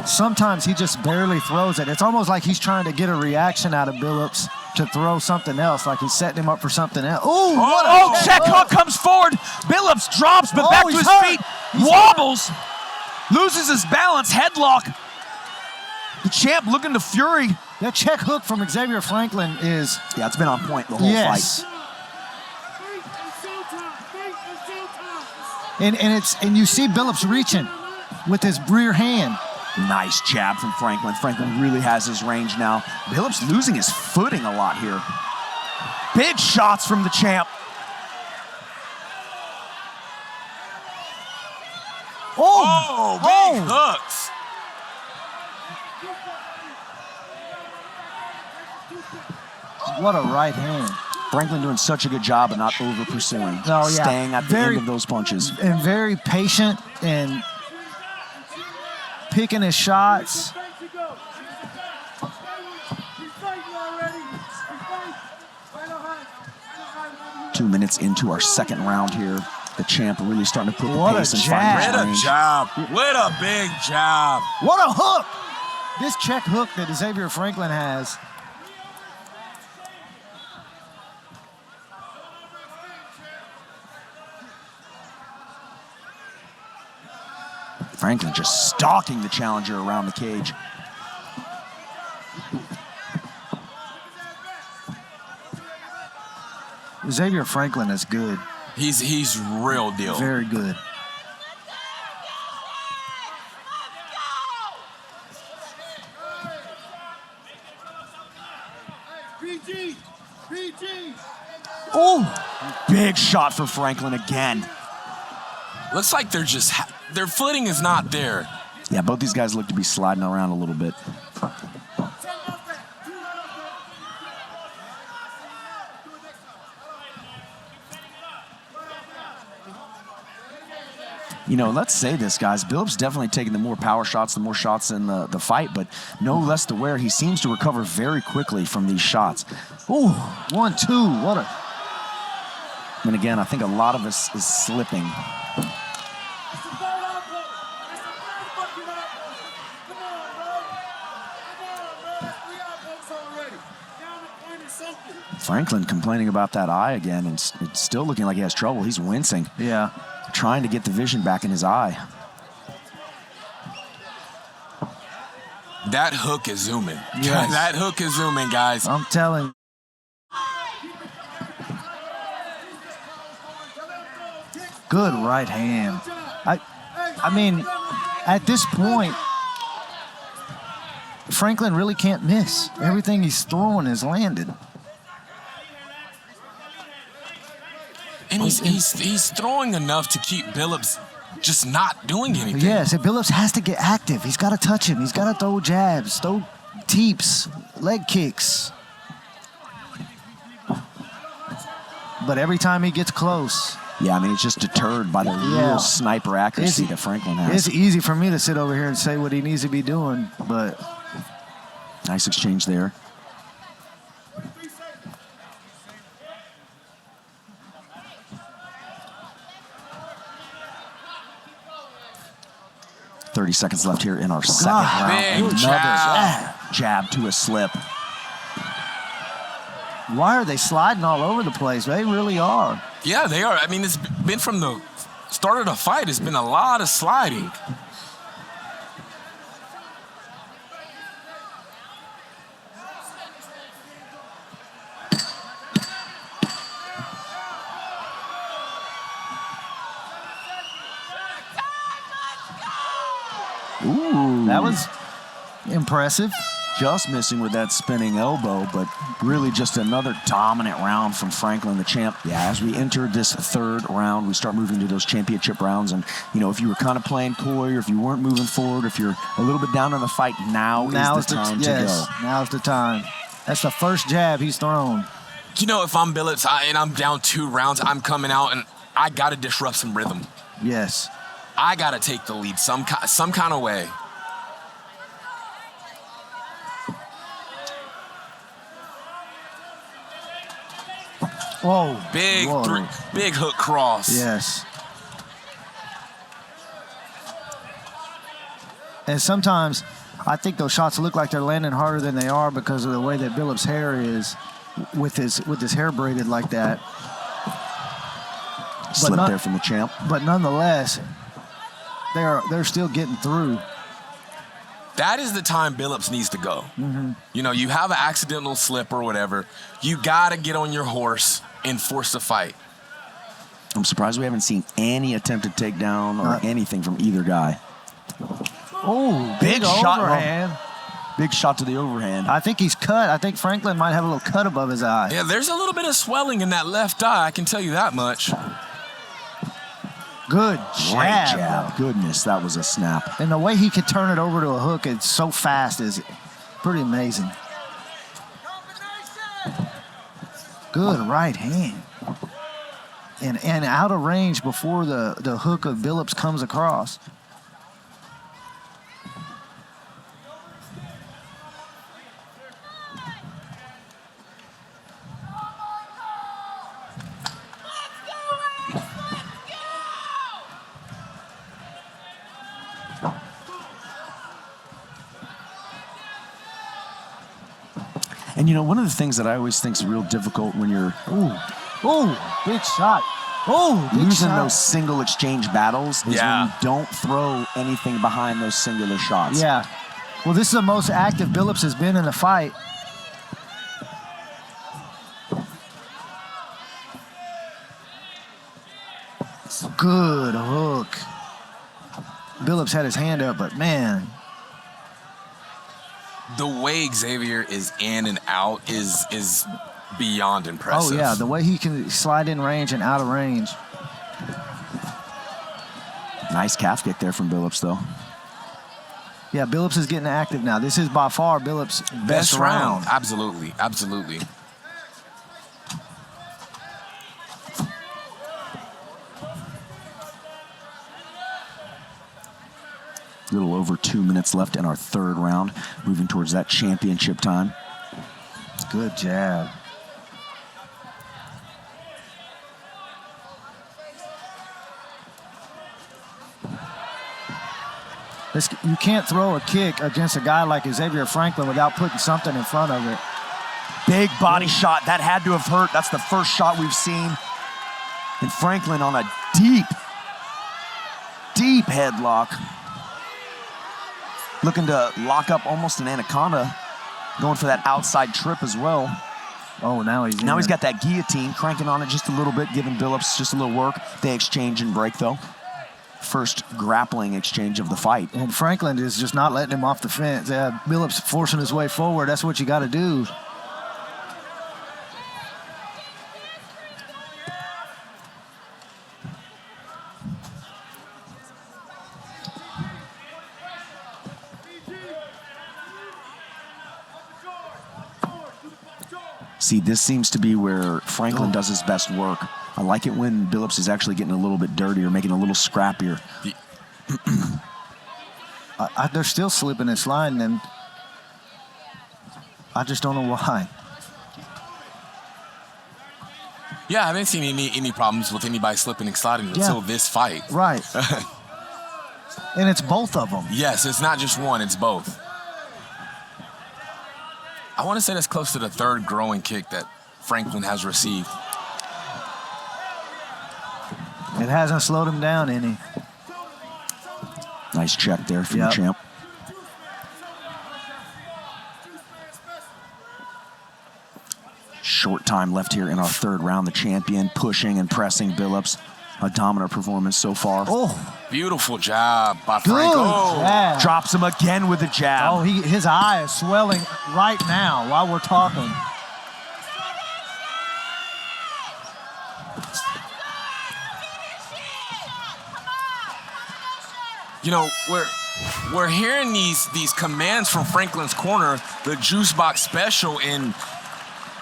sometimes he just barely throws it. It's almost like he's trying to get a reaction out of Billups to throw something else, like he's setting him up for something else. Ooh, what a check hook comes forward. Billups drops, but back to he's his hurt. feet. Wobbles. Loses his balance. Headlock. The champ looking to fury. That check hook from Xavier Franklin is... Yeah, it's been on point the whole yes. fight. And you see Billups reaching with his rear hand. Nice jab from Franklin. Franklin really has his range now. Billups losing his footing a lot here. Big shots from the champ. Oh, big hooks. What a right hand. Franklin doing such a good job of not over pursuing, Oh, yeah. staying at the Very- end of those punches. And very patient and picking his shots. 2 minutes into our second round here. The champ really starting to put the What a pace and jab. find his What a range. job. What a big job. What a hook! This check hook that Xavier Franklin has. Franklin just stalking the challenger around the cage. Xavier Franklin is good. He's real deal. Very good. Oh, big shot for Franklin again. Looks like their footing is not there. Yeah, both these guys look to be sliding around a little bit. You know, let's say this, guys. Billups definitely taking the more power shots, the more shots in the fight, but no less to where he seems to recover very quickly from these shots. Ooh, 1-2. What a. And again, I think a lot of us is slipping. Franklin complaining about that eye again, and it's still looking like he has trouble. He's wincing, Yeah. trying to get the vision back in his eye. That hook is zooming. Yes. That hook is zooming, guys. I'm telling. Good right hand. I mean, at this point, Franklin really can't miss. Everything he's throwing is landed. And he's throwing enough to keep Billups just not doing anything. Yes, and Billups has to get active. He's got to touch him. He's got to throw jabs, throw teeps, leg kicks. But every time he gets close, Yeah, I mean, it's just deterred by the Yeah. real sniper accuracy that Franklin has. it's easy for me to sit over here and say what he needs to be doing, but Nice exchange there. .30 seconds left here in our second round. big Another jab to a slip. why are they sliding all over the place? They really are. Yeah, they are. I mean, it's been from the start of the fight, it's been a lot of sliding. Ooh. That was impressive. Just missing with that spinning elbow, but really just another dominant round from Franklin, the champ. Yeah, as we enter this third round, we start moving to those championship rounds. And, you know, if you were kind of playing coy or if you weren't moving forward, if you're a little bit down in the fight, now is the time to go. Now's the time. That's the first jab he's thrown. You know, if I'm Billups and I'm down 2 rounds, I'm coming out and I got to disrupt some rhythm. Yes. I got to take the lead some kind of way. Whoa. Big Whoa. big hook cross. Yes. And sometimes I think those shots look like they're landing harder than they are because of the way that Billups' hair is with his hair braided like that. Slip there from the champ. But nonetheless, they're still getting through. That is the time Billups needs to go. Mm-hmm. You know, you have an accidental slip or whatever. You got to get on your horse and force the fight. I'm surprised we haven't seen any attempted takedown or anything from either guy. Oh, Big shot, overhand. Big shot to the overhand. I think he's cut. I think Franklin might have a little cut above his eye. Yeah, there's a little bit of swelling in that left eye. I can tell you that much. Good Great jab. jab. Goodness, that was a snap. And the way he could turn it over to a hook, it's so fast, is pretty amazing. Good right hand. And out of range before the hook of Billups comes across. And, one of the things that I always think is real difficult when you're Big shot. Big losing shot. those single exchange battles is when you don't throw anything behind those singular shots. Yeah. Well, this is the most active Billups has been in the fight. Good hook. Billups had his hand up, but man. The way Xavier is in and out is beyond Oh, impressive. yeah. The way he can slide in range and out of range. Nice calf kick there from Billups, though. Yeah, Billups is getting active now. This is by far Billups' best round. Absolutely. Absolutely. A little over 2 minutes left in our third round, moving towards that championship time. Good jab. You can't throw a kick against a guy like Xavier Franklin without putting something in front of it. Big body shot. That had to have hurt. That's the first shot we've seen. And Franklin on a deep headlock. Looking to lock up almost an anaconda. Going for that outside trip as well. Oh, now he's Now he's got that guillotine, cranking on it just a little bit, giving Billups just a little work. They exchange and break, though. First grappling exchange of the fight. And Franklin is just not letting him off the fence. Yeah, Billups forcing his way forward. That's what you got to do. See, this seems to be where Franklin does his best work. I like it when Billups is actually getting a little bit dirtier, making it a little scrappier. They're still slipping and sliding, and I just don't know why. Yeah, I haven't seen any problems with anybody slipping and sliding until this fight. Right. And it's both of them. Yes, it's not just one, it's both. I want to say that's close to the third growing kick that Franklin has received. It hasn't slowed him down any. Nice check there from the champ. Short time left here in our third round. The champion pushing and pressing Billups. A dominant performance so far. Oh, beautiful job by good Frank. Oh, jab. Drops him again with a jab. Oh, his eye is swelling right now while we're talking. You know, we're hearing these commands from Franklin's corner, the juice box special, and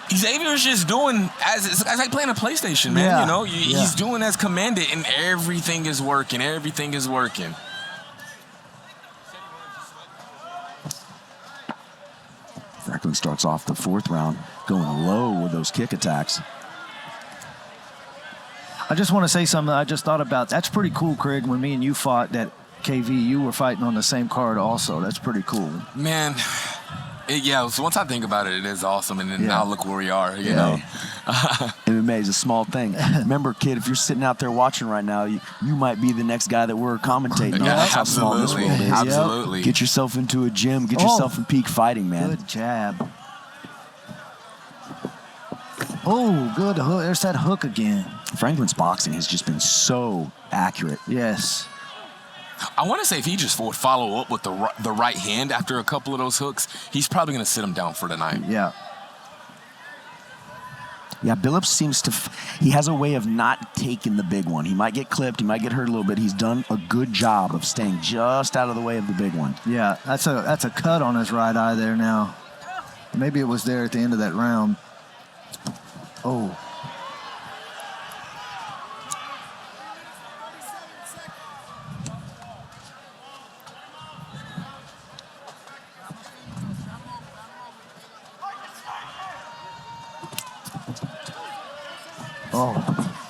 Xavier's just doing as like playing a PlayStation, man. Yeah. You know, he's doing as commanded, and everything is working. Everything is working. Franklin starts off the fourth round going low with those kick attacks. I just want to say something I just thought about. That's pretty cool, Craig, when me and you fought that KV, you were fighting on the same card also. That's pretty cool. Man, so once I think about it, it is awesome. And then now look where we are, you know. MMA is a small thing. Remember, kid, if you're sitting out there watching right now, you might be the next guy that we're commentating on. That's how small this world is. Absolutely. Get yourself into a gym. Get yourself in peak fighting, man. Good jab. Oh, good hook. There's that hook again. Franklin's boxing has just been so accurate. Yes. I want to say if he just would follow up with the right hand after a couple of those hooks, he's probably going to sit him down for the night. Yeah. Yeah, Billups seems to, he has a way of not taking the big one. He might get clipped, he might get hurt a little bit. He's done a good job of staying just out of the way of the big one. Yeah, that's a cut on his right eye there now. Maybe it was there at the end of that round. Oh.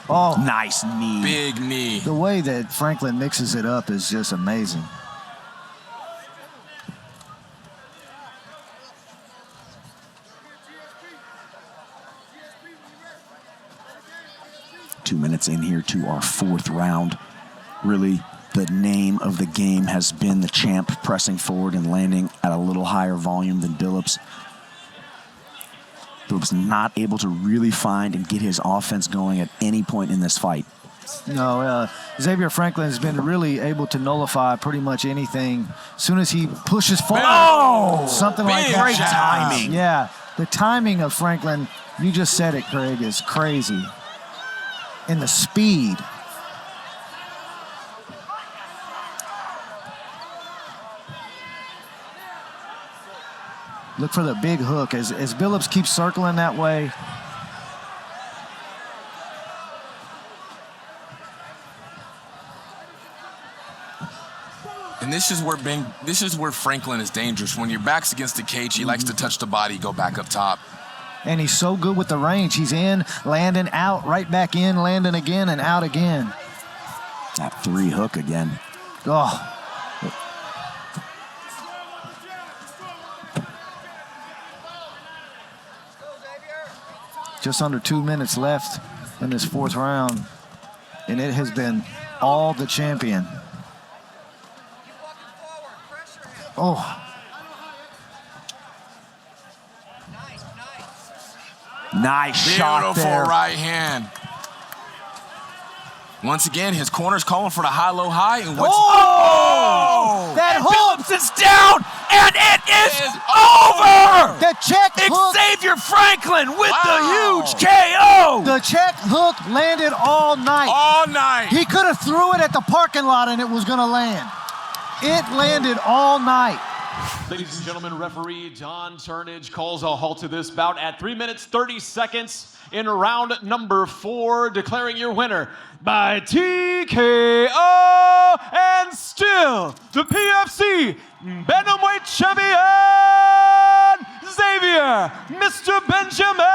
Oh, Nice knee. Big knee. the way that Franklin mixes it up is just amazing. Two minutes in here to our fourth round. Really, the name of the game has been the champ pressing forward and landing at a little higher volume than Billups. Billups not able to really find and get his offense going at any point in this fight. No, Xavier Franklin has been really able to nullify pretty much anything. As soon as he pushes forward, something like Big that. great timing. Yeah, the timing of Franklin, you just said it, Craig, is crazy. And the speed. Look for the big hook as Billups keeps circling that way. And this is where Franklin is dangerous. When your back's against the cage, he likes to touch the body, go back up top. And he's so good with the range. He's in, landing, out, right back in, landing again, and out again. That three hook again. Oh. Just under 2 minutes left in this fourth round, and it has been all the champion. Oh. Nice shot Beautiful there. right hand. Once again, his corner's calling for the high-low high. And what's That hook! Billups is down, and it is over! The check hook! Xavier Franklin with Wow. the huge KO! The check hook landed all night. all night? He could have threw it at the parking lot and it was going to land. It landed all night. Ladies and gentlemen, referee John Turnage calls a halt to this bout at 3 minutes, 30 seconds in round number 4, declaring your winner by TKO and still the PFC Bantamweight champion, Xavier, Mr. Benjamin